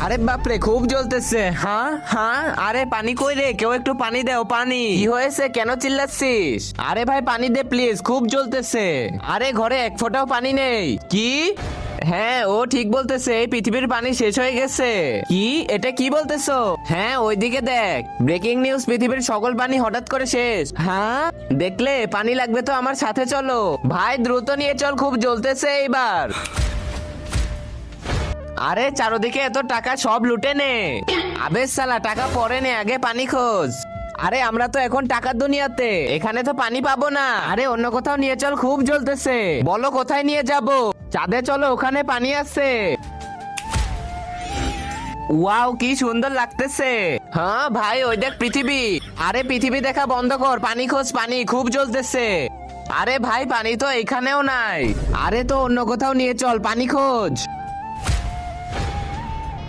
আরে বাপরে খুব জ্বলতেছে। হ্যাঁ হ্যাঁ, আরে পানি কই রে, কেউ একটু পানি দাও। পানি কি হয়েছে, কেন চিল্লাচ্ছিস? আরে ভাই পানি দে প্লিজ, খুব জ্বলতেছে। আরে ঘরে এক ফোঁটাও পানি নেই। কি? হ্যাঁ ও ঠিক বলতেছে, এই পৃথিবীর পানি শেষ হয়ে গেছে। কি, এটা কি বলতেছো? হ্যাঁ ওইদিকে দেখ, ব্রেকিং নিউজ, পৃথিবীর সকল পানি হঠাৎ করে শেষ। হ্যাঁ দেখলে, পানি লাগবে তো আমার সাথে চলো। ভাই দ্রুত নিয়ে চল, খুব জ্বলতেছে এইবার। আরে চারদিকে এত টাকা, সব লুটে নে। আবে সালা, টাকা পরে নে, আগে পানি খোঁজ। আরে আমরা তো এখন টাকার দুনিয়াতে, এখানে তো পানি পাবো না। আরে অন্য কোথাও নিয়ে চল, খুব জ্বলতেছে। বলো কোথায় নিয়ে যাব? চাঁদে চলো, ওখানে পানি আছে। ওয়াও কি সুন্দর লাগতেছে। হ্যাঁ ভাই ওই দেখ পৃথিবী। আরে পৃথিবী দেখা বন্ধ কর, পানি খোঁজ, পানি খুব জ্বলতেছে। আরে ভাই পানি তো এখানেও নাই। আরে তো অন্য কোথাও নিয়ে চল, পানি খোঁজ।